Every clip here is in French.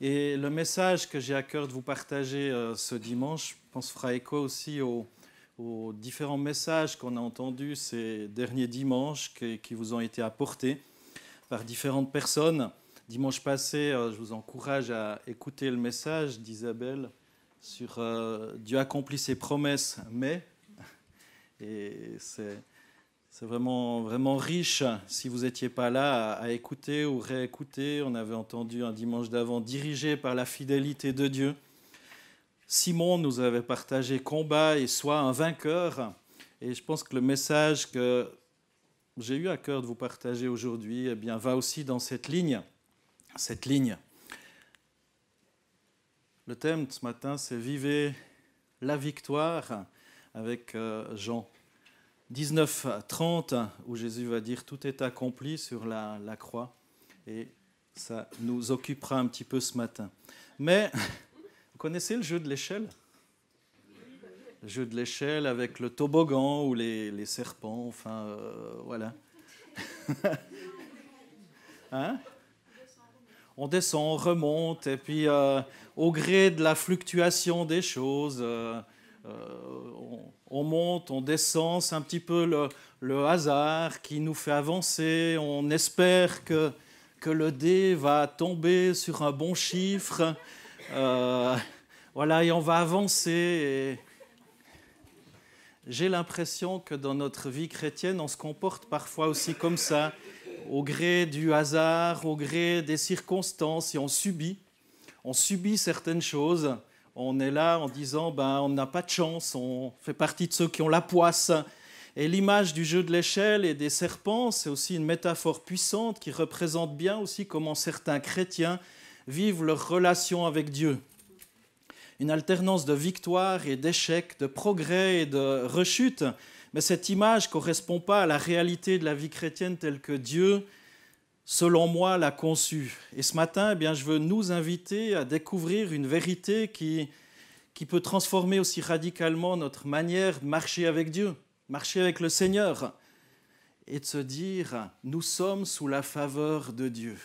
Et le message que j'ai à cœur de vous partager ce dimanche, je pense fera écho aussi aux différents messages qu'on a entendus ces derniers dimanches qui vous ont été apportés par différentes personnes. Dimanche passé, je vous encourage à écouter le message d'Isabelle sur Dieu accomplit ses promesses, mais, et c'est vraiment, vraiment riche. Si vous n'étiez pas là à écouter ou réécouter, on avait entendu un dimanche d'avant, dirigé par la fidélité de Dieu. Simon nous avait partagé combat et sois un vainqueur. Et je pense que le message que j'ai eu à cœur de vous partager aujourd'hui, eh bien, va aussi dans cette ligne. Cette ligne. Le thème de ce matin, c'est Vivez la victoire avec Jean 19:30, où Jésus va dire « Tout est accompli » sur la croix. Et ça nous occupera un petit peu ce matin. Mais, vous connaissez le jeu de l'échelle ? Le jeu de l'échelle avec le toboggan ou les serpents, enfin, voilà. Hein ? On descend, on remonte, et puis au gré de la fluctuation des choses, on monte, on descend, c'est un petit peu le hasard qui nous fait avancer. On espère que le dé va tomber sur un bon chiffre, voilà, et on va avancer. Et j'ai l'impression que dans notre vie chrétienne, on se comporte parfois aussi comme ça, au gré du hasard, au gré des circonstances, et on subit certaines choses. On est là en disant on n'a pas de chance, on fait partie de ceux qui ont la poisse. Et l'image du jeu de l'échelle et des serpents, c'est aussi une métaphore puissante qui représente bien aussi comment certains chrétiens vivent leur relation avec Dieu. Une alternance de victoire et d'échecs, de progrès et de rechute. Mais cette image ne correspond pas à la réalité de la vie chrétienne telle que Dieu, selon moi, l'a conçue. Et ce matin, je veux nous inviter à découvrir une vérité qui peut transformer aussi radicalement notre manière de marcher avec Dieu, marcher avec le Seigneur, et de se dire, nous sommes sous la faveur de Dieu.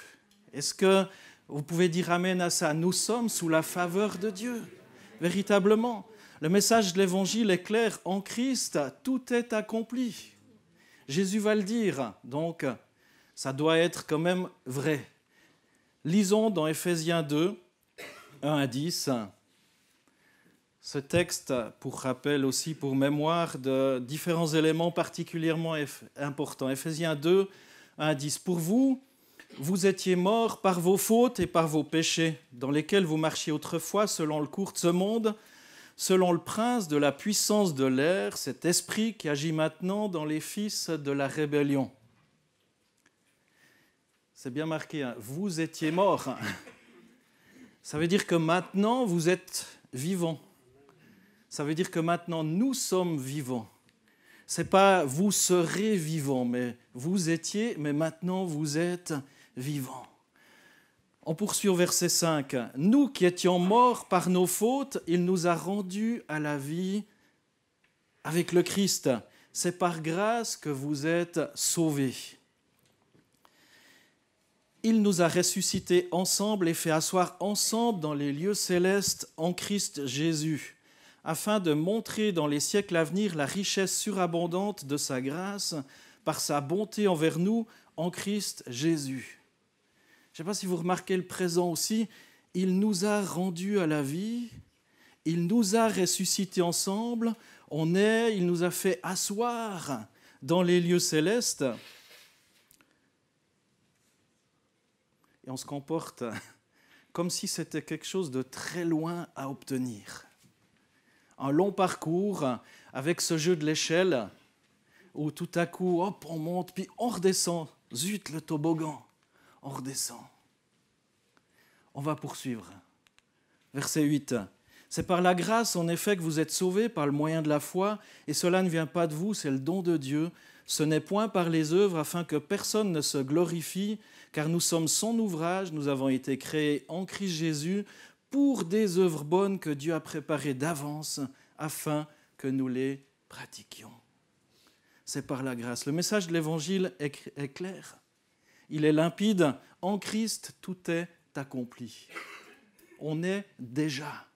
Est-ce que vous pouvez dire amen à ça ? Nous sommes sous la faveur de Dieu, véritablement. Le message de l'Évangile est clair, en Christ, tout est accompli. Jésus va le dire, donc ça doit être quand même vrai. Lisons dans Éphésiens 2, 1 à 10, ce texte pour rappel aussi, pour mémoire, de différents éléments particulièrement importants. Éphésiens 2, 1 à 10. Pour vous, vous étiez morts par vos fautes et par vos péchés, dans lesquels vous marchiez autrefois selon le cours de ce monde, selon le prince de la puissance de l'air, cet esprit qui agit maintenant dans les fils de la rébellion. C'est bien marqué, hein. Vous étiez morts. Ça veut dire que maintenant, vous êtes vivants. Ça veut dire que maintenant, nous sommes vivants. Ce n'est pas vous serez vivants, mais vous étiez, mais maintenant, vous êtes vivants. On poursuit au verset 5. « Nous qui étions morts par nos fautes, il nous a rendus à la vie avec le Christ. C'est par grâce que vous êtes sauvés. Il nous a ressuscités ensemble et fait asseoir ensemble dans les lieux célestes en Christ Jésus, afin de montrer dans les siècles à venir la richesse surabondante de sa grâce par sa bonté envers nous en Christ Jésus. » Je ne sais pas si vous remarquez le présent aussi, il nous a rendus à la vie, il nous a ressuscités ensemble, il nous a fait asseoir dans les lieux célestes. Et on se comporte comme si c'était quelque chose de très loin à obtenir. Un long parcours avec ce jeu de l'échelle où tout à coup, hop, on monte, puis on redescend. Zut, le toboggan. On redescend. On va poursuivre. Verset 8. « C'est par la grâce, en effet, que vous êtes sauvés par le moyen de la foi, et cela ne vient pas de vous, c'est le don de Dieu. Ce n'est point par les œuvres, afin que personne ne se glorifie, car nous sommes son ouvrage, nous avons été créés en Christ Jésus pour des œuvres bonnes que Dieu a préparées d'avance, afin que nous les pratiquions. » C'est par la grâce. Le message de l'Évangile est clair. Il est limpide. En Christ, tout est accompli. on est déjà.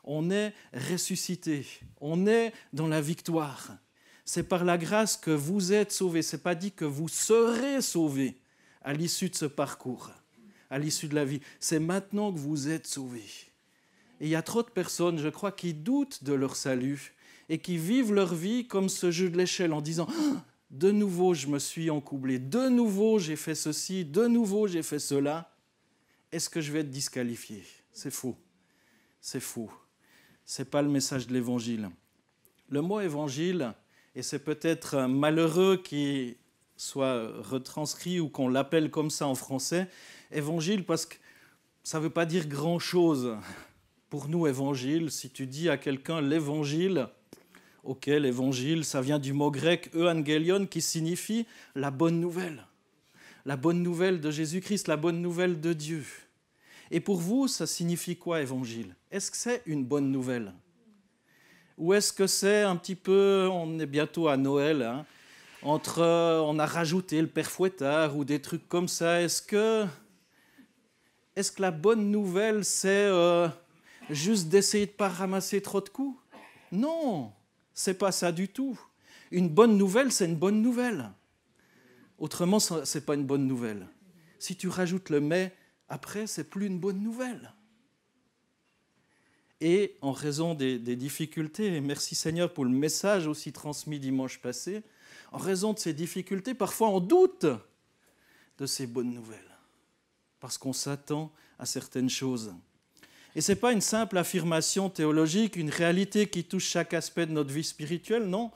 On est ressuscité. On est dans la victoire. C'est par la grâce que vous êtes sauvés. Ce n'est pas dit que vous serez sauvés à l'issue de ce parcours, à l'issue de la vie. C'est maintenant que vous êtes sauvés. Et il y a trop de personnes, je crois, qui doutent de leur salut et qui vivent leur vie comme ce jeu de l'échelle en disant « De nouveau, je me suis encoublé. De nouveau, j'ai fait ceci. De nouveau, j'ai fait cela. Est-ce que je vais être disqualifié ?» C'est faux. C'est faux. Ce n'est pas le message de l'Évangile. Le mot « évangile », et c'est peut-être malheureux qu'il soit retranscrit ou qu'on l'appelle comme ça en français, évangile, parce que ça ne veut pas dire grand-chose. Pour nous, évangile, si tu dis à quelqu'un l'évangile, ok, l'évangile, ça vient du mot grec euangelion qui signifie la bonne nouvelle. La bonne nouvelle de Jésus-Christ, la bonne nouvelle de Dieu. Et pour vous, ça signifie quoi, évangile? Est-ce que c'est une bonne nouvelle? Ou est-ce que c'est un petit peu, on est bientôt à Noël, hein, on a rajouté le Père Fouettard ou des trucs comme ça. Est-ce que la bonne nouvelle, c'est juste d'essayer de ne pas ramasser trop de coups? Non, c'est pas ça du tout. Une bonne nouvelle, c'est une bonne nouvelle. Autrement, ce n'est pas une bonne nouvelle. Si tu rajoutes le « mais », après, ce n'est plus une bonne nouvelle. Et en raison des difficultés, et merci Seigneur pour le message aussi transmis dimanche passé, en raison de ces difficultés, parfois on doute de ces bonnes nouvelles, parce qu'on s'attend à certaines choses. Et ce n'est pas une simple affirmation théologique, une réalité qui touche chaque aspect de notre vie spirituelle, non.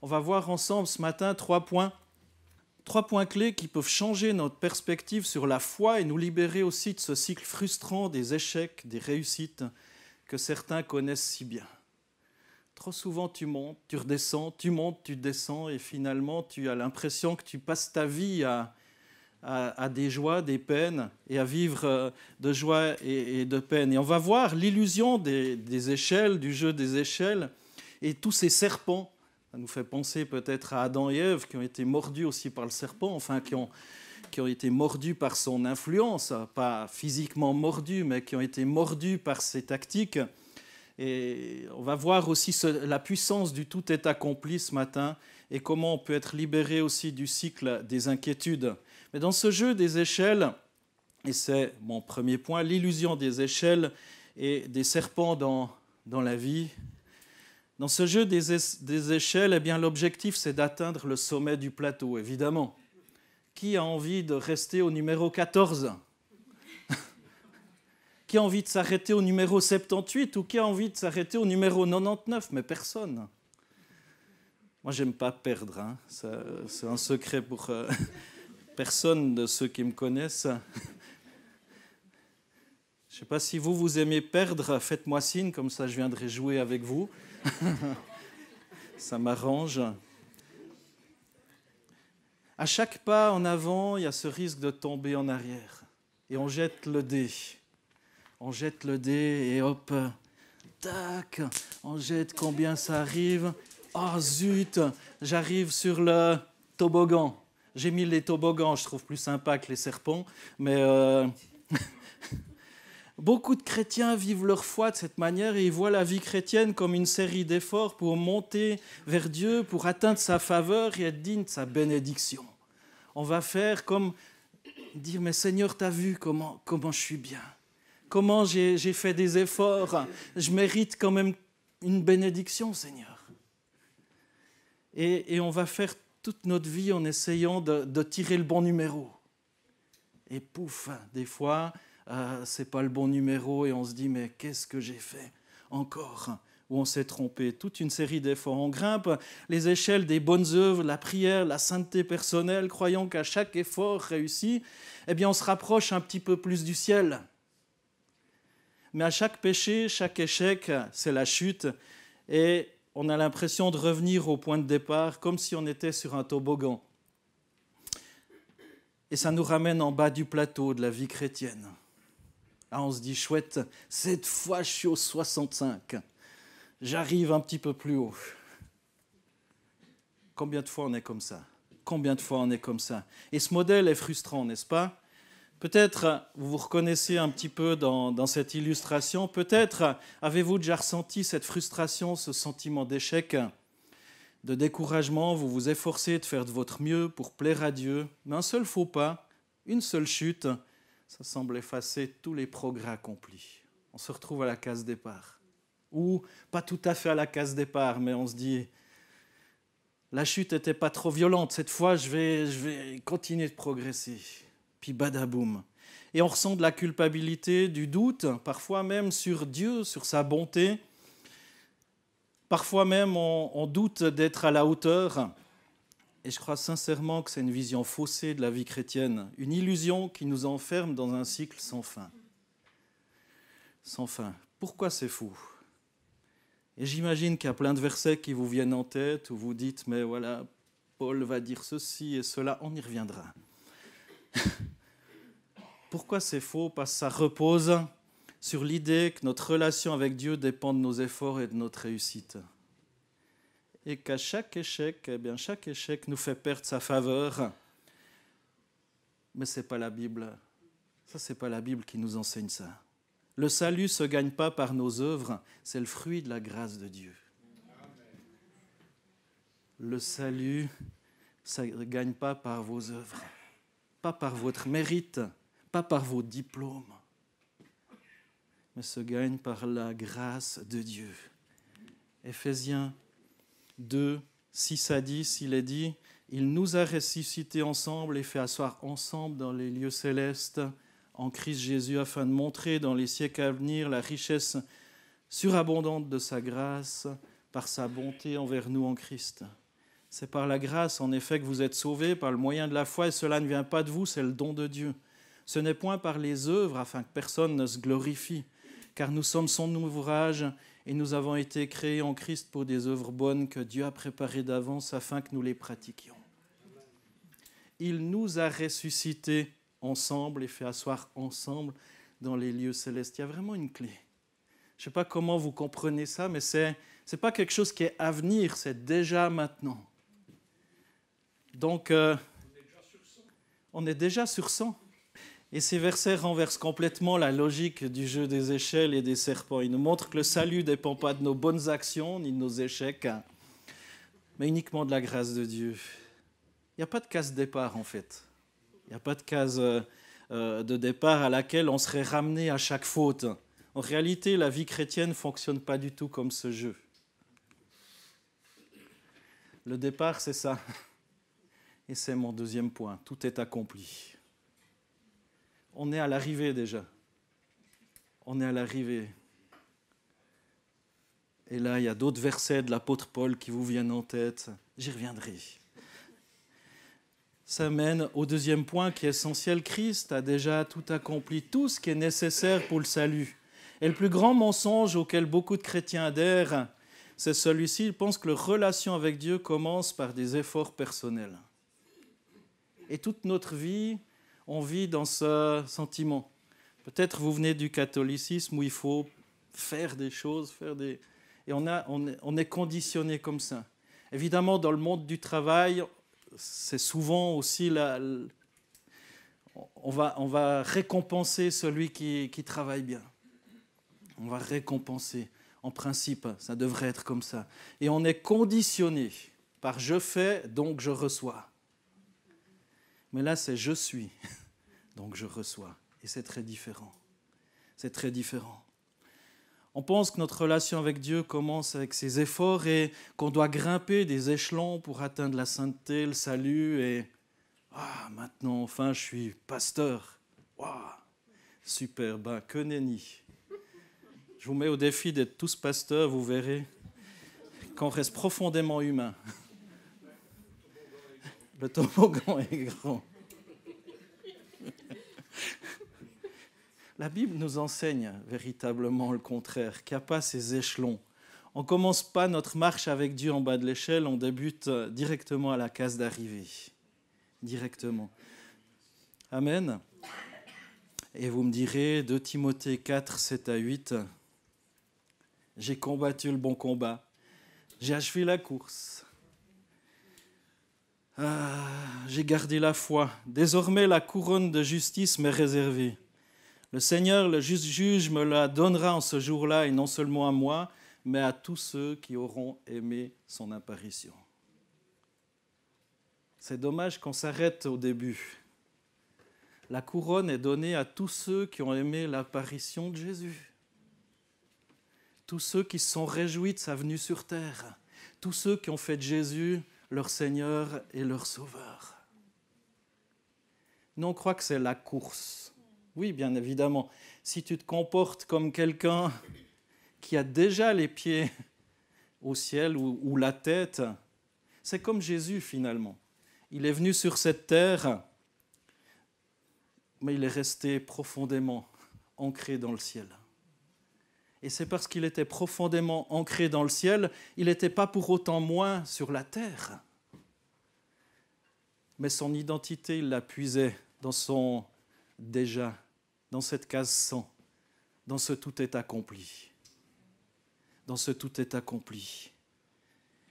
On va voir ensemble ce matin 3 points clés qui peuvent changer notre perspective sur la foi et nous libérer aussi de ce cycle frustrant des échecs, des réussites que certains connaissent si bien. Trop souvent, tu montes, tu redescends, tu montes, tu descends, et finalement, tu as l'impression que tu passes ta vie à des joies, des peines, et à vivre de joie et de peine. Et on va voir l'illusion des échelles, du jeu des échelles, et tous ces serpents. Ça nous fait penser peut-être à Adam et Ève, qui ont été mordus aussi par le serpent, enfin qui ont été mordus par son influence, pas physiquement mordus, mais qui ont été mordus par ses tactiques. Et on va voir aussi la puissance du tout est accompli ce matin et comment on peut être libéré aussi du cycle des inquiétudes. Mais dans ce jeu des échelles, et c'est mon premier point, l'illusion des échelles et des serpents dans la vie. Dans ce jeu des échelles, eh bien, l'objectif, c'est d'atteindre le sommet du plateau, évidemment. Qui a envie de rester au numéro 14 ? Qui a envie de s'arrêter au numéro 78 ou qui a envie de s'arrêter au numéro 99 ? Mais personne. Moi, j'aime pas perdre. Hein. C'est un secret pour personne de ceux qui me connaissent. Je ne sais pas si vous aimez perdre. Faites-moi signe, comme ça je viendrai jouer avec vous. Ça m'arrange. À chaque pas en avant, il y a ce risque de tomber en arrière. Et on jette le dé. On jette le dé et hop, tac, on jette combien ça arrive. Oh zut, j'arrive sur le toboggan. J'ai mis les toboggans, je trouve plus sympa que les serpents. Mais beaucoup de chrétiens vivent leur foi de cette manière et ils voient la vie chrétienne comme une série d'efforts pour monter vers Dieu, pour atteindre sa faveur et être digne de sa bénédiction. On va faire comme dire, mais Seigneur, t'as vu comment je suis bien, comment j'ai fait des efforts, je mérite quand même une bénédiction, Seigneur. Et on va faire toute notre vie en essayant de tirer le bon numéro. Et pouf, des fois, ce n'est pas le bon numéro et on se dit, mais qu'est-ce que j'ai fait encore ? Ou on s'est trompé. Toute une série d'efforts. On grimpe les échelles des bonnes œuvres, la prière, la sainteté personnelle, croyant qu'à chaque effort réussi, eh bien, on se rapproche un petit peu plus du ciel. Mais à chaque péché, chaque échec, c'est la chute. Et on a l'impression de revenir au point de départ, comme si on était sur un toboggan. Et ça nous ramène en bas du plateau de la vie chrétienne. Là, on se dit, chouette, cette fois, je suis au 65. J'arrive un petit peu plus haut. Combien de fois on est comme ça ? Combien de fois on est comme ça ? Et ce modèle est frustrant, n'est-ce pas ? Peut-être vous vous reconnaissez un petit peu dans cette illustration, peut-être avez-vous déjà ressenti cette frustration, ce sentiment d'échec, de découragement, vous vous efforcez de faire de votre mieux pour plaire à Dieu, mais un seul faux pas, une seule chute, ça semble effacer tous les progrès accomplis. On se retrouve à la case départ. Ou pas tout à fait à la case départ, mais on se dit, la chute n'était pas trop violente, cette fois je vais continuer de progresser. Puis badaboum. Et on ressent de la culpabilité, du doute, parfois même sur Dieu, sur sa bonté. Parfois même on doute d'être à la hauteur. Et je crois sincèrement que c'est une vision faussée de la vie chrétienne, une illusion qui nous enferme dans un cycle sans fin. Sans fin. Pourquoi c'est fou ? Et j'imagine qu'il y a plein de versets qui vous viennent en tête, où vous dites, mais voilà, Paul va dire ceci et cela, on y reviendra. Pourquoi c'est faux ? Parce que ça repose sur l'idée que notre relation avec Dieu dépend de nos efforts et de notre réussite. Et qu'à chaque échec, chaque échec nous fait perdre sa faveur. Mais ce n'est pas la Bible. Ça, ce n'est pas la Bible qui nous enseigne ça. Le salut ne se gagne pas par nos œuvres, c'est le fruit de la grâce de Dieu. Le salut, ça ne gagne pas par vos œuvres, pas par votre mérite, pas par vos diplômes, mais se gagne par la grâce de Dieu. Éphésiens 2, 6 à 10, il est dit « Il nous a ressuscités ensemble et fait asseoir ensemble dans les lieux célestes en Christ Jésus afin de montrer dans les siècles à venir la richesse surabondante de sa grâce par sa bonté envers nous en Christ. » C'est par la grâce, en effet, que vous êtes sauvés, par le moyen de la foi, et cela ne vient pas de vous, c'est le don de Dieu. Ce n'est point par les œuvres, afin que personne ne se glorifie, car nous sommes son ouvrage, et nous avons été créés en Christ pour des œuvres bonnes que Dieu a préparées d'avance, afin que nous les pratiquions. Il nous a ressuscités ensemble et fait asseoir ensemble dans les lieux célestes. Il y a vraiment une clé. Je ne sais pas comment vous comprenez ça, mais ce n'est pas quelque chose qui est à venir, c'est déjà maintenant. Donc, on est déjà sur 100. Et ces versets renversent complètement la logique du jeu des échelles et des serpents. Ils nous montrent que le salut ne dépend pas de nos bonnes actions ni de nos échecs, mais uniquement de la grâce de Dieu. Il n'y a pas de case départ, en fait. Il n'y a pas de case de départ à laquelle on serait ramené à chaque faute. En réalité, la vie chrétienne ne fonctionne pas du tout comme ce jeu. Le départ, c'est ça. Et c'est mon deuxième point. Tout est accompli. On est à l'arrivée déjà. On est à l'arrivée. Et là, il y a d'autres versets de l'apôtre Paul qui vous viennent en tête. J'y reviendrai. Ça mène au deuxième point qui est essentiel. Christ a déjà tout accompli, tout ce qui est nécessaire pour le salut. Et le plus grand mensonge auquel beaucoup de chrétiens adhèrent, c'est celui-ci. Ils pensent que leur relation avec Dieu commence par des efforts personnels. Et toute notre vie, on vit dans ce sentiment. Peut-être vous venez du catholicisme où il faut faire des choses, et on est conditionné comme ça. Évidemment, dans le monde du travail, c'est souvent aussi on va récompenser celui qui travaille bien. On va récompenser. En principe, ça devrait être comme ça. Et on est conditionné par « je fais, donc je reçois ». Mais là, c'est « je suis ». Donc je reçois. Et c'est très différent. C'est très différent. On pense que notre relation avec Dieu commence avec ses efforts et qu'on doit grimper des échelons pour atteindre la sainteté, le salut. Et maintenant, enfin, je suis pasteur. Super, que nenni. Je vous mets au défi d'être tous pasteurs, vous verrez qu'on reste profondément humain. Le toboggan est grand. La Bible nous enseigne véritablement le contraire, qu'il n'y a pas ces échelons. On ne commence pas notre marche avec Dieu en bas de l'échelle, on débute directement à la case d'arrivée. Directement. Amen. Et vous me direz, 2 Timothée 4, 7 à 8, « J'ai combattu le bon combat, j'ai achevé la course. » J'ai gardé la foi. Désormais, la couronne de justice m'est réservée. Le Seigneur, le juste juge, me la donnera en ce jour-là, et non seulement à moi, mais à tous ceux qui auront aimé son apparition. C'est dommage qu'on s'arrête au début. La couronne est donnée à tous ceux qui ont aimé l'apparition de Jésus. Tous ceux qui se sont réjouis de sa venue sur terre. Tous ceux qui ont fait de Jésus leur Seigneur et leur Sauveur. Nous, on croit que c'est la course. Oui, bien évidemment. Si tu te comportes comme quelqu'un qui a déjà les pieds au ciel ou la tête, c'est comme Jésus finalement. Il est venu sur cette terre, mais il est resté profondément ancré dans le ciel. Et c'est parce qu'il était profondément ancré dans le ciel, il n'était pas pour autant moins sur la terre. Mais son identité, il la puisait dans son déjà, dans cette case 100, dans ce tout est accompli. Dans ce tout est accompli.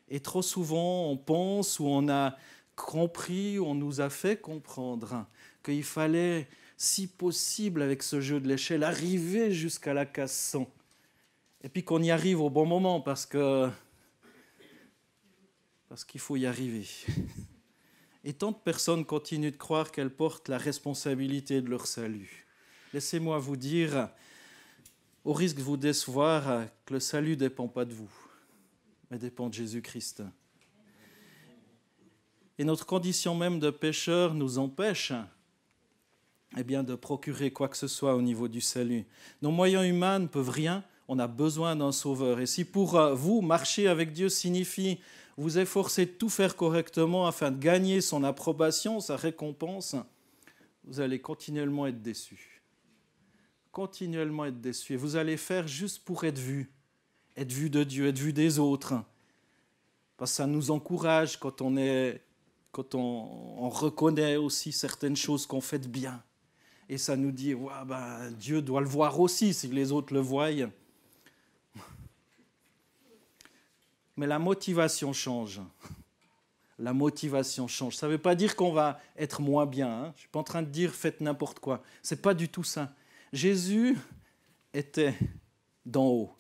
Et trop souvent, on pense ou on a compris, ou on nous a fait comprendre qu'il fallait, si possible, avec ce jeu de l'échelle, arriver jusqu'à la case 100. Et puis qu'on y arrive au bon moment parce qu'il faut y arriver. Et tant de personnes continuent de croire qu'elles portent la responsabilité de leur salut. Laissez-moi vous dire, au risque de vous décevoir, que le salut ne dépend pas de vous, mais dépend de Jésus-Christ. Et notre condition même de pécheur nous empêche de procurer quoi que ce soit au niveau du salut. Nos moyens humains ne peuvent rien. On a besoin d'un sauveur. Et si pour vous, marcher avec Dieu signifie vous efforcer de tout faire correctement afin de gagner son approbation, sa récompense, vous allez continuellement être déçus. Continuellement être déçus. Et vous allez faire juste pour être vu de Dieu, être vu des autres. Parce que ça nous encourage quand on reconnaît aussi certaines choses qu'on fait de bien. Et ça nous dit, ouais, Dieu doit le voir aussi si les autres le voient. Mais la motivation change. La motivation change. Ça ne veut pas dire qu'on va être moins bien. Je ne suis pas en train de dire faites n'importe quoi. Ce n'est pas du tout ça. Jésus était d'en haut,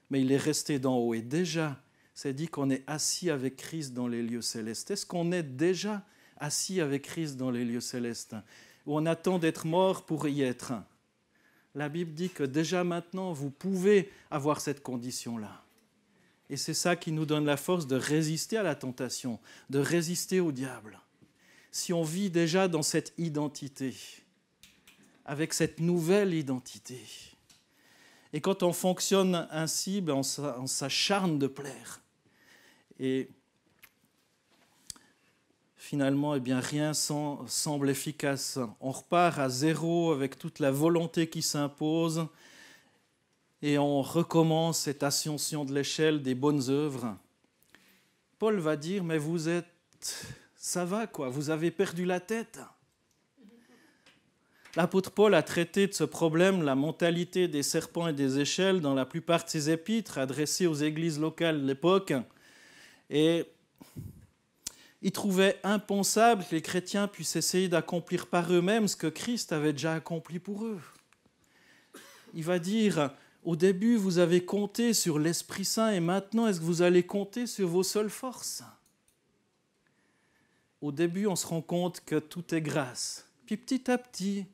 mais il est resté d'en haut. Et déjà, c'est dit qu'on est assis avec Christ dans les lieux célestes. Est-ce qu'on est déjà assis avec Christ dans les lieux célestes, où on attend d'être mort pour y être? La Bible dit que déjà maintenant, vous pouvez avoir cette condition-là. Et c'est ça qui nous donne la force de résister à la tentation, de résister au diable. Si on vit déjà dans cette identité, avec cette nouvelle identité, et quand on fonctionne ainsi, on s'acharne de plaire. Et finalement, rien semble efficace. On repart à zéro avec toute la volonté qui s'impose, et on recommence cette ascension de l'échelle des bonnes œuvres. Paul va dire, mais ça va quoi, vous avez perdu la tête. L'apôtre Paul a traité de ce problème, la mentalité des serpents et des échelles, dans la plupart de ses épîtres adressées aux églises locales de l'époque. Et il trouvait impensable que les chrétiens puissent essayer d'accomplir par eux-mêmes ce que Christ avait déjà accompli pour eux. Il va dire, au début, vous avez compté sur l'Esprit Saint et maintenant, est-ce que vous allez compter sur vos seules forces? Au début, on se rend compte que tout est grâce. Puis petit à petit,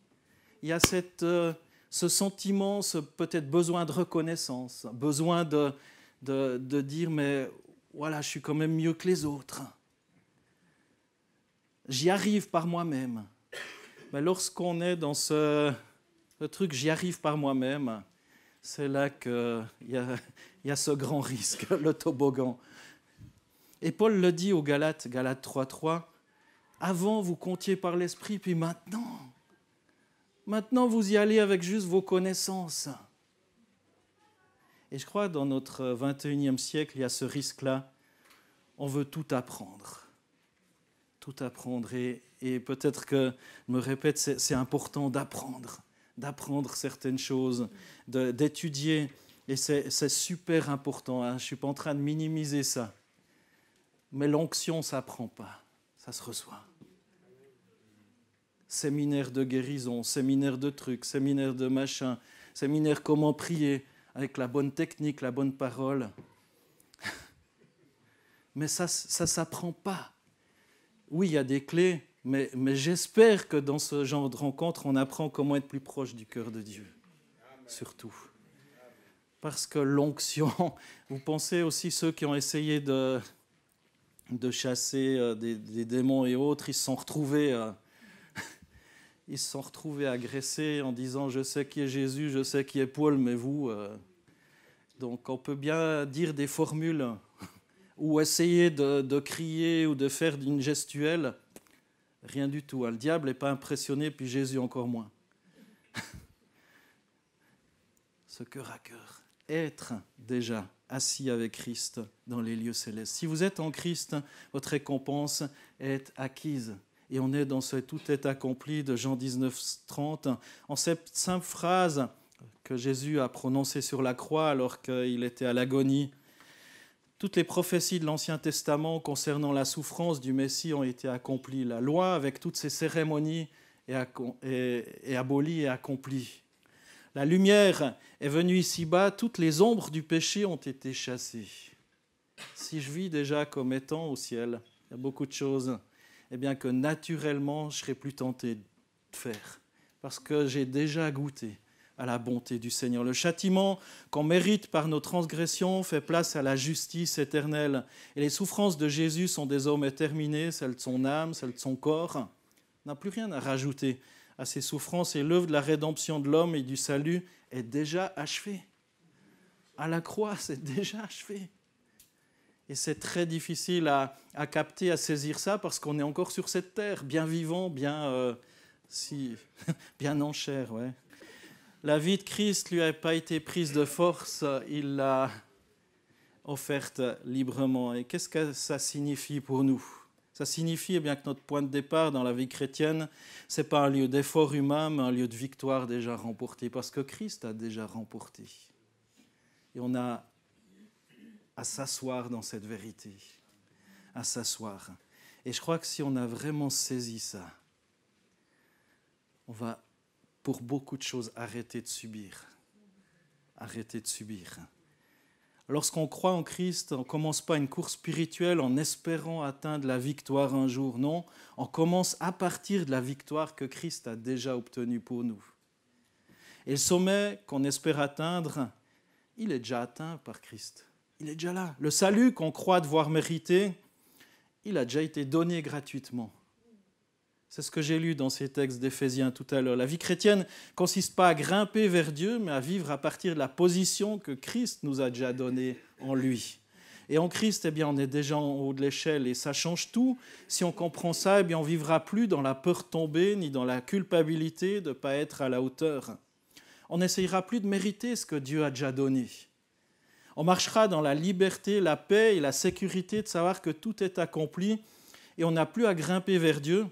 il y a ce sentiment, ce peut-être besoin de reconnaissance, besoin de dire, mais voilà, je suis quand même mieux que les autres. J'y arrive par moi-même. Mais lorsqu'on est dans ce truc, j'y arrive par moi-même, c'est là qu'il y a ce grand risque, le toboggan. Et Paul le dit aux Galates, Galates 3.3, « Avant, vous comptiez par l'Esprit, puis maintenant, vous y allez avec juste vos connaissances. » Et je crois que dans notre 21e siècle, il y a ce risque-là. On veut tout apprendre. Tout apprendre. Et peut-être que, je me répète, c'est important d'apprendre certaines choses, d'étudier. Et c'est super important. Je ne suis pas en train de minimiser ça. Mais l'onction, ça ne s'apprend pas. ça se reçoit. Séminaire de guérison, séminaire de trucs, séminaire de machin, séminaire comment prier, avec la bonne technique, la bonne parole. Mais ça ne s'apprend pas. Oui, il y a des clés, mais j'espère que dans ce genre de rencontre, on apprend comment être plus proche du cœur de Dieu, surtout. Parce que l'onction, vous pensez aussi ceux qui ont essayé de chasser des démons et autres, ils se sont retrouvés agressés en disant « je sais qui est Jésus, je sais qui est Paul, mais vous… Donc on peut bien dire des formules ou essayer de crier ou de faire une gestuelle, rien du tout. Le diable n'est pas impressionné, puis Jésus encore moins. Ce cœur à cœur, être déjà assis avec Christ dans les lieux célestes. Si vous êtes en Christ, votre récompense est acquise. Et on est dans ce « tout est accompli » de Jean 19, 30, en cette simple phrase que Jésus a prononcée sur la croix alors qu'il était à l'agonie. Toutes les prophéties de l'Ancien Testament concernant la souffrance du Messie ont été accomplies. La loi, avec toutes ses cérémonies, est abolie et accomplie. La lumière est venue ici-bas, toutes les ombres du péché ont été chassées. Si je vis déjà comme étant au ciel, il y a beaucoup de choses, eh bien que naturellement, je serai plus tenté de faire, parce que j'ai déjà goûté à la bonté du Seigneur. Le châtiment qu'on mérite par nos transgressions fait place à la justice éternelle. Et les souffrances de Jésus sont désormais terminées, celles de son âme, celles de son corps. On n'a plus rien à rajouter à ces souffrances et l'œuvre de la rédemption de l'homme et du salut est déjà achevée. À la croix, c'est déjà achevé. Et c'est très difficile à capter, à saisir ça, parce qu'on est encore sur cette terre, bien vivant, bien en chair. Ouais. La vie de Christ lui a pas été prise de force, il l'a offerte librement. Et qu'est-ce que ça signifie pour nous ? Ça signifie eh bien, que notre point de départ dans la vie chrétienne, ce n'est pas un lieu d'effort humain, mais un lieu de victoire déjà remporté, parce que Christ a déjà remporté. Et on a à s'asseoir dans cette vérité, à s'asseoir. Et je crois que si on a vraiment saisi ça, on va, pour beaucoup de choses, arrêter de subir. Arrêter de subir. Lorsqu'on croit en Christ, on ne commence pas une course spirituelle en espérant atteindre la victoire un jour. Non, on commence à partir de la victoire que Christ a déjà obtenue pour nous. Et le sommet qu'on espère atteindre, il est déjà atteint par Christ. Il est déjà là. Le salut qu'on croit devoir mériter, il a déjà été donné gratuitement. C'est ce que j'ai lu dans ces textes d'Éphésiens tout à l'heure. La vie chrétienne ne consiste pas à grimper vers Dieu, mais à vivre à partir de la position que Christ nous a déjà donnée en lui. Et en Christ, eh bien, on est déjà en haut de l'échelle et ça change tout. Si on comprend ça, eh bien, on ne vivra plus dans la peur de tomber, ni dans la culpabilité de ne pas être à la hauteur. On n'essayera plus de mériter ce que Dieu a déjà donné. On marchera dans la liberté, la paix et la sécurité de savoir que tout est accompli et on n'a plus à grimper vers Dieu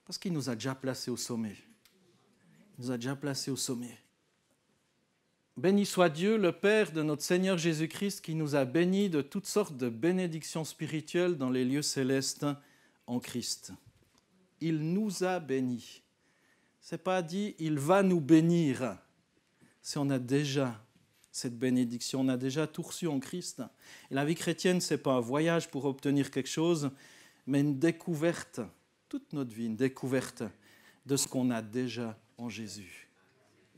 parce qu'il nous a déjà placés au sommet. Il nous a déjà placés au sommet. Béni soit Dieu, le Père de notre Seigneur Jésus-Christ, qui nous a bénis de toutes sortes de bénédictions spirituelles dans les lieux célestes en Christ. Il nous a bénis. Ce n'est pas dit « il va nous bénir », si on a déjà cette bénédiction, on a déjà tout reçu en Christ. Et la vie chrétienne, ce n'est pas un voyage pour obtenir quelque chose, mais une découverte, toute notre vie, une découverte de ce qu'on a déjà en Jésus.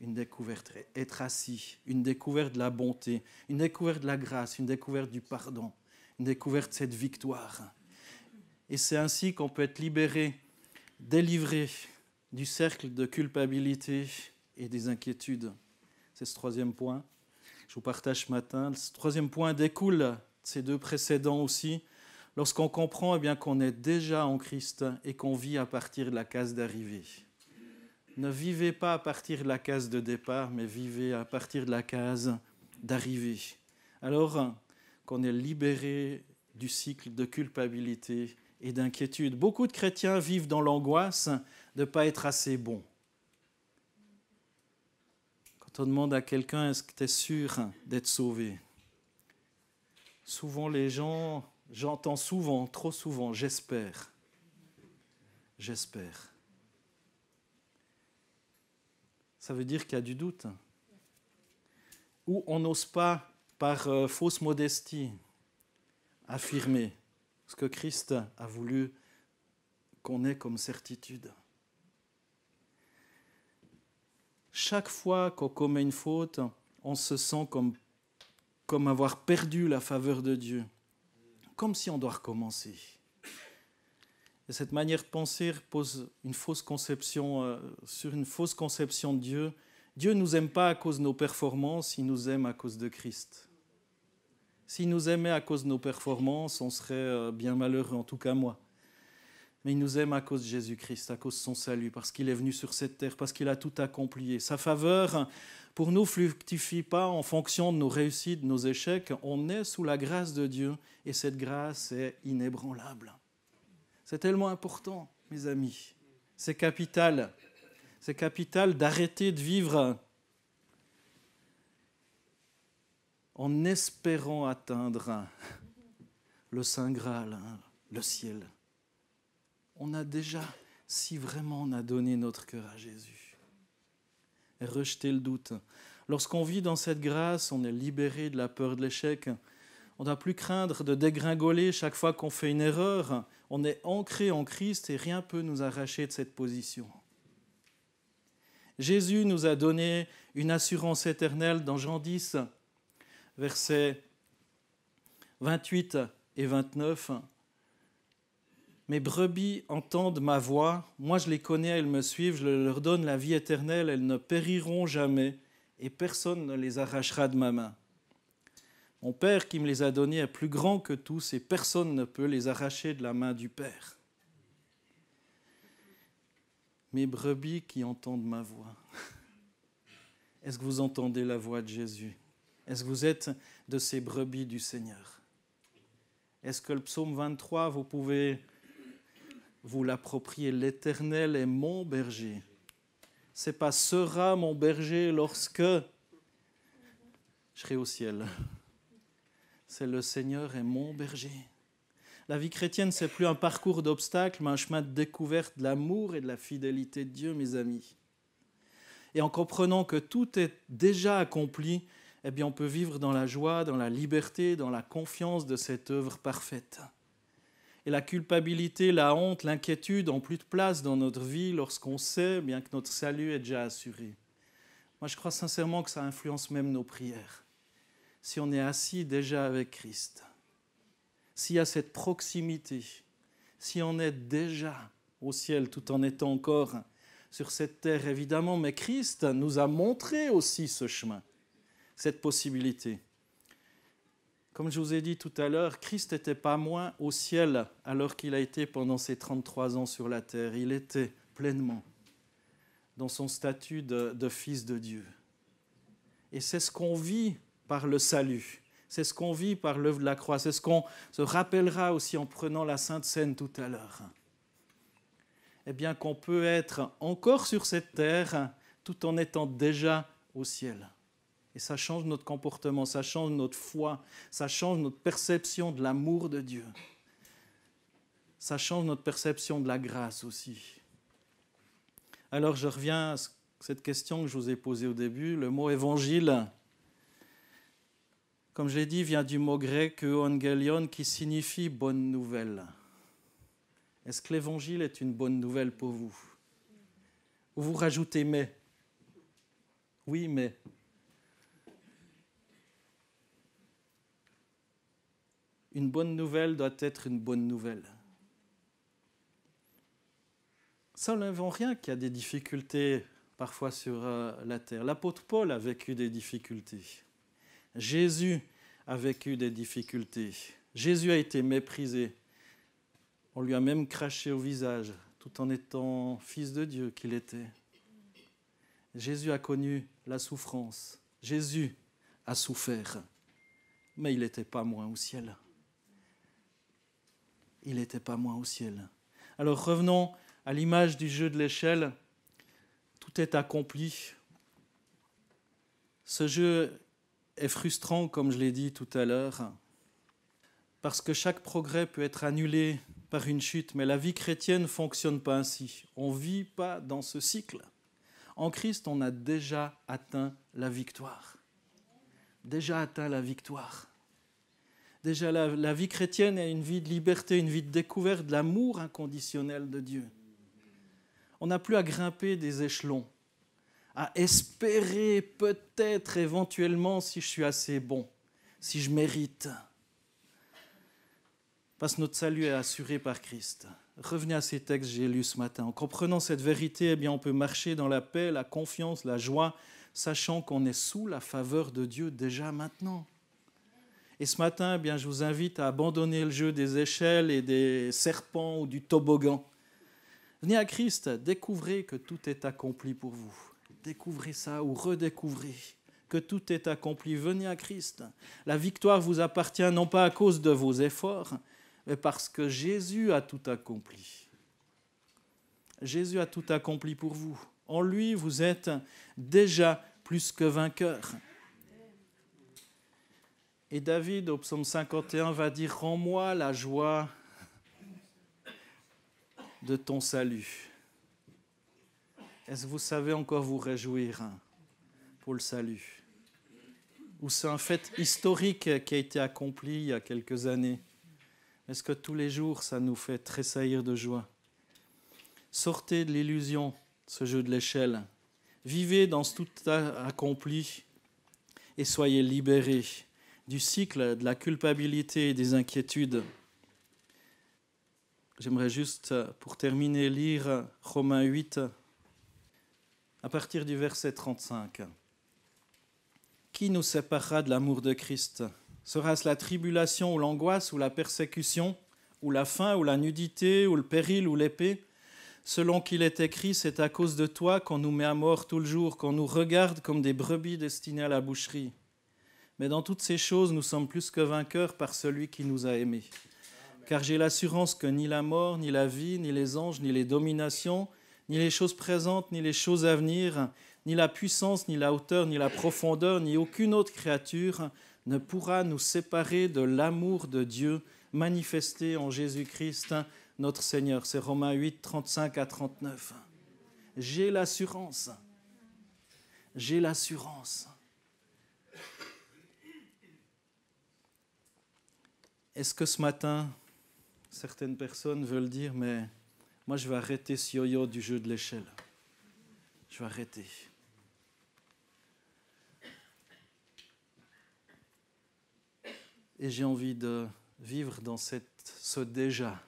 Une découverte, être assis, une découverte de la bonté, une découverte de la grâce, une découverte du pardon, une découverte de cette victoire. Et c'est ainsi qu'on peut être libéré, délivré du cercle de culpabilité et des inquiétudes. C'est ce troisième point. Je vous partage ce matin. Ce troisième point découle de ces deux précédents aussi. Lorsqu'on comprend eh bien, qu'on est déjà en Christ et qu'on vit à partir de la case d'arrivée. Ne vivez pas à partir de la case de départ, mais vivez à partir de la case d'arrivée. Alors qu'on est libéré du cycle de culpabilité et d'inquiétude. Beaucoup de chrétiens vivent dans l'angoisse de ne pas être assez bons. Quand on demande à quelqu'un « est-ce que tu es sûr d'être sauvé ?» Souvent les gens, j'entends souvent, trop souvent « j'espère ». j'espère. Ça veut dire qu'il y a du doute. Ou on n'ose pas, par fausse modestie, affirmer ce que Christ a voulu qu'on ait comme certitude. Chaque fois qu'on commet une faute, on se sent comme avoir perdu la faveur de Dieu, comme si on doit recommencer. Et cette manière de penser repose une fausse conception, sur une fausse conception de Dieu. Dieu ne nous aime pas à cause de nos performances, il nous aime à cause de Christ. S'il nous aimait à cause de nos performances, on serait bien malheureux, en tout cas moi. Mais il nous aime à cause de Jésus-Christ, à cause de son salut, parce qu'il est venu sur cette terre, parce qu'il a tout accompli. Sa faveur, pour nous, ne fructifie pas en fonction de nos réussites, de nos échecs. On est sous la grâce de Dieu, et cette grâce est inébranlable. C'est tellement important, mes amis. C'est capital. C'est capital d'arrêter de vivre en espérant atteindre le Saint Graal, le ciel. On a déjà, si vraiment on a donné notre cœur à Jésus, et rejeter le doute. Lorsqu'on vit dans cette grâce, on est libéré de la peur de l'échec. On ne doit plus craindre de dégringoler chaque fois qu'on fait une erreur. On est ancré en Christ et rien ne peut nous arracher de cette position. Jésus nous a donné une assurance éternelle dans Jean 10, versets 28 et 29. « Mes brebis entendent ma voix, moi je les connais, elles me suivent, je leur donne la vie éternelle, elles ne périront jamais et personne ne les arrachera de ma main. Mon Père qui me les a donnés est plus grand que tous et personne ne peut les arracher de la main du Père. Mes brebis qui entendent ma voix. » Est-ce que vous entendez la voix de Jésus? Est-ce que vous êtes de ces brebis du Seigneur? Est-ce que le psaume 23, vous pouvez vous l'approprier? L'Éternel est mon berger. C'est pas sera mon berger lorsque je serai au ciel. C'est le Seigneur est mon berger. La vie chrétienne, c'est plus un parcours d'obstacles, mais un chemin de découverte de l'amour et de la fidélité de Dieu, mes amis. Et en comprenant que tout est déjà accompli, eh bien, on peut vivre dans la joie, dans la liberté, dans la confiance de cette œuvre parfaite. Et la culpabilité, la honte, l'inquiétude n'ont plus de place dans notre vie lorsqu'on sait bien que notre salut est déjà assuré. Moi, je crois sincèrement que ça influence même nos prières. Si on est assis déjà avec Christ, s'il y a cette proximité, si on est déjà au ciel tout en étant encore sur cette terre, évidemment, mais Christ nous a montré aussi ce chemin, cette possibilité. Comme je vous ai dit tout à l'heure, Christ n'était pas moins au ciel alors qu'il a été pendant ses 33 ans sur la terre. Il était pleinement dans son statut de fils de Dieu. Et c'est ce qu'on vit par le salut. C'est ce qu'on vit par l'œuvre de la croix. C'est ce qu'on se rappellera aussi en prenant la Sainte Seine tout à l'heure. Eh bien, qu'on peut être encore sur cette terre tout en étant déjà au ciel. Et ça change notre comportement, ça change notre foi, ça change notre perception de l'amour de Dieu. Ça change notre perception de la grâce aussi. Alors je reviens à cette question que je vous ai posée au début. Le mot évangile, comme je l'ai dit, vient du mot grec euangelion qui signifie bonne nouvelle. Est-ce que l'évangile est une bonne nouvelle pour vous? Ou vous rajoutez mais? Oui, mais. Une bonne nouvelle doit être une bonne nouvelle. Ça n'invente rien qu'il y a des difficultés parfois sur la terre. L'apôtre Paul a vécu des difficultés. Jésus a vécu des difficultés. Jésus a été méprisé. On lui a même craché au visage, tout en étant fils de Dieu qu'il était. Jésus a connu la souffrance. Jésus a souffert. Mais il n'était pas moins au ciel. Il n'était pas moins au ciel. Alors revenons à l'image du jeu de l'échelle. Tout est accompli. Ce jeu est frustrant, comme je l'ai dit tout à l'heure, parce que chaque progrès peut être annulé par une chute, mais la vie chrétienne ne fonctionne pas ainsi. On ne vit pas dans ce cycle. En Christ, on a déjà atteint la victoire. Déjà atteint la victoire. Déjà, la vie chrétienne est une vie de liberté, une vie de découverte de l'amour inconditionnel de Dieu. On n'a plus à grimper des échelons, à espérer peut-être éventuellement si je suis assez bon, si je mérite. Parce que notre salut est assuré par Christ. Revenez à ces textes que j'ai lus ce matin. En comprenant cette vérité, eh bien, on peut marcher dans la paix, la confiance, la joie, sachant qu'on est sous la faveur de Dieu déjà maintenant. Et ce matin, eh bien, je vous invite à abandonner le jeu des échelles et des serpents ou du toboggan. Venez à Christ, découvrez que tout est accompli pour vous. Découvrez ça ou redécouvrez que tout est accompli. Venez à Christ. La victoire vous appartient non pas à cause de vos efforts, mais parce que Jésus a tout accompli. Jésus a tout accompli pour vous. En lui, vous êtes déjà plus que vainqueurs. Et David, au psaume 51, va dire « Rends-moi la joie de ton salut. » Est-ce que vous savez encore vous réjouir pour le salut? Ou c'est un fait historique qui a été accompli il y a quelques années? Est-ce que tous les jours, ça nous fait tressaillir de joie? Sortez de l'illusion, ce jeu de l'échelle. Vivez dans ce tout accompli et soyez libérés du cycle de la culpabilité et des inquiétudes. J'aimerais juste, pour terminer, lire Romains 8, à partir du verset 35. Qui nous séparera de l'amour de Christ? Sera-ce la tribulation ou l'angoisse ou la persécution ou la faim ou la nudité ou le péril ou l'épée? Selon qu'il est écrit, c'est à cause de toi qu'on nous met à mort tout le jour, qu'on nous regarde comme des brebis destinées à la boucherie. Mais dans toutes ces choses, nous sommes plus que vainqueurs par celui qui nous a aimés. Car j'ai l'assurance que ni la mort, ni la vie, ni les anges, ni les dominations, ni les choses présentes, ni les choses à venir, ni la puissance, ni la hauteur, ni la profondeur, ni aucune autre créature ne pourra nous séparer de l'amour de Dieu manifesté en Jésus-Christ, notre Seigneur. C'est Romains 8, 35 à 39. J'ai l'assurance. J'ai l'assurance. Est-ce que ce matin, certaines personnes veulent dire, mais moi je vais arrêter ce yo-yo du jeu de l'échelle. Je vais arrêter. Et j'ai envie de vivre dans ce déjà.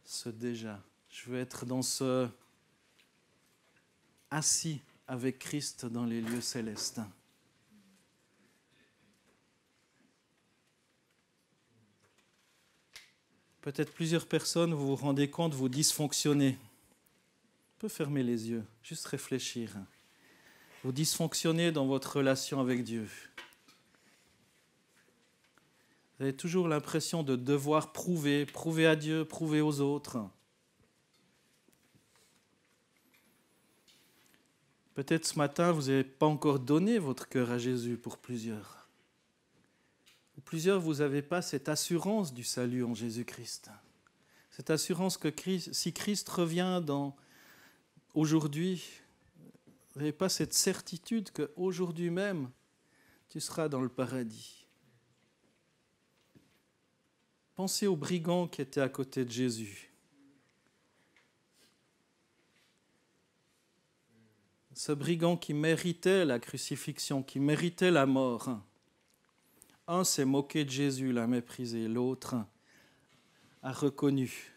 Ce déjà. Je veux être dans ce assis avec Christ dans les lieux célestes. Peut-être plusieurs personnes, vous vous rendez compte, vous dysfonctionnez. On peut fermer les yeux, juste réfléchir. Vous dysfonctionnez dans votre relation avec Dieu. Vous avez toujours l'impression de devoir prouver à Dieu, prouver aux autres. Peut-être ce matin, vous n'avez pas encore donné votre cœur à Jésus pour plusieurs. Ou plusieurs, vous n'avez pas cette assurance du salut en Jésus-Christ. Cette assurance que si Christ revient aujourd'hui, vous n'avez pas cette certitude qu'aujourd'hui même, tu seras dans le paradis. Pensez au brigand qui était à côté de Jésus. Ce brigand qui méritait la crucifixion, qui méritait la mort. Un s'est moqué de Jésus, l'a méprisé. L'autre a reconnu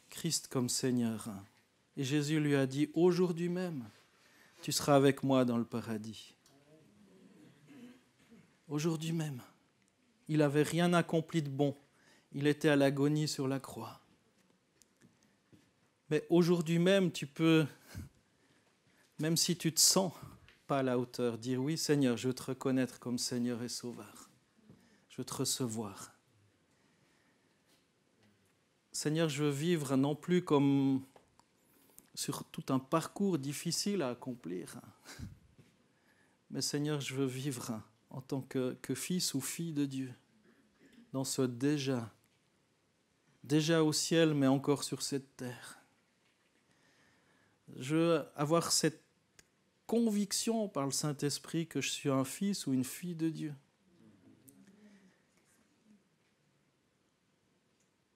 Christ comme Seigneur. Et Jésus lui a dit, aujourd'hui même, tu seras avec moi dans le paradis. Aujourd'hui même. Il n'avait rien accompli de bon. Il était à l'agonie sur la croix. Mais aujourd'hui même, tu peux, même si tu ne te sens pas à la hauteur, dire oui Seigneur, je veux te reconnaître comme Seigneur et Sauveur. Je veux te recevoir. Seigneur, je veux vivre non plus comme sur tout un parcours difficile à accomplir, mais Seigneur, je veux vivre en tant que fils ou fille de Dieu, dans ce déjà au ciel, mais encore sur cette terre. Je veux avoir cette conviction par le Saint-Esprit que je suis un fils ou une fille de Dieu.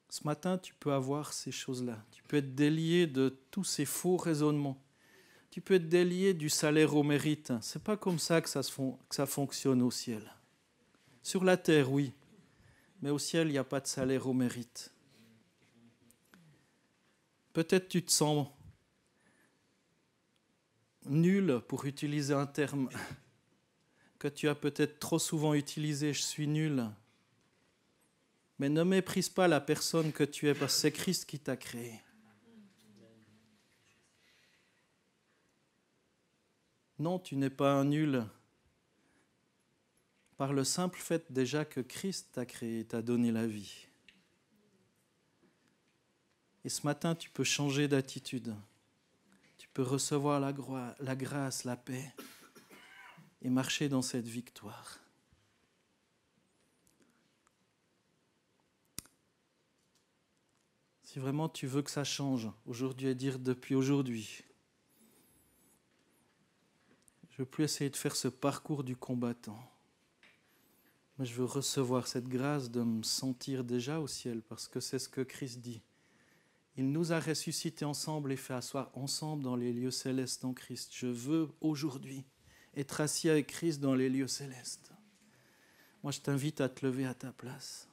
Ce matin, tu peux avoir ces choses-là. Tu peux être délié de tous ces faux raisonnements. Tu peux être délié du salaire au mérite. Ce n'est pas comme ça que ça fonctionne au ciel. Sur la terre, oui. Mais au ciel, il n'y a pas de salaire au mérite. Peut-être tu te sens nul, pour utiliser un terme que tu as peut-être trop souvent utilisé, je suis nul. Mais ne méprise pas la personne que tu es, parce que c'est Christ qui t'a créé. Non, tu n'es pas un nul. Par le simple fait déjà que Christ t'a créé, t'a donné la vie. Et ce matin, tu peux changer d'attitude. Tu peux recevoir la grâce, la paix et marcher dans cette victoire. Si vraiment tu veux que ça change aujourd'hui et dire depuis aujourd'hui, je ne veux plus essayer de faire ce parcours du combattant, mais je veux recevoir cette grâce de me sentir déjà au ciel, parce que c'est ce que Christ dit. Il nous a ressuscités ensemble et fait asseoir ensemble dans les lieux célestes en Christ. Je veux aujourd'hui être assis avec Christ dans les lieux célestes. Moi, je t'invite à te lever à ta place.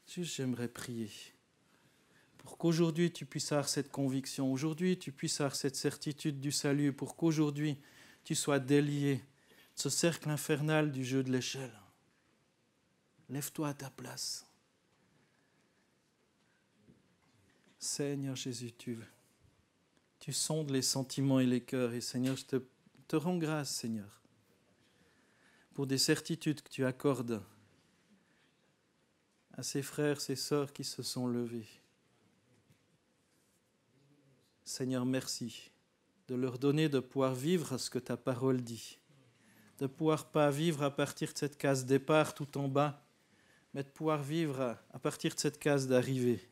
Juste, j'aimerais prier pour qu'aujourd'hui tu puisses avoir cette conviction, aujourd'hui tu puisses avoir cette certitude du salut, pour qu'aujourd'hui tu sois délié de ce cercle infernal du jeu de l'échelle. Lève-toi à ta place. Seigneur Jésus, tu sondes les sentiments et les cœurs, et Seigneur, je te rends grâce, Seigneur, pour des certitudes que tu accordes à ces frères, ces sœurs qui se sont levés. Seigneur, merci de leur donner de pouvoir vivre ce que ta parole dit, de pouvoir pas vivre à partir de cette case départ tout en bas, mais de pouvoir vivre à partir de cette case d'arrivée.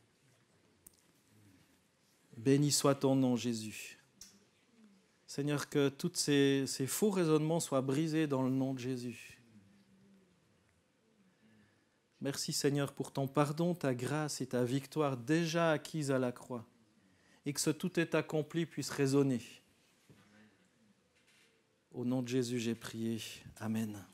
Béni soit ton nom, Jésus. Seigneur, que tous ces faux raisonnements soient brisés dans le nom de Jésus. Merci, Seigneur, pour ton pardon, ta grâce et ta victoire déjà acquise à la croix. Et que ce tout est accompli puisse résonner. Au nom de Jésus, j'ai prié. Amen.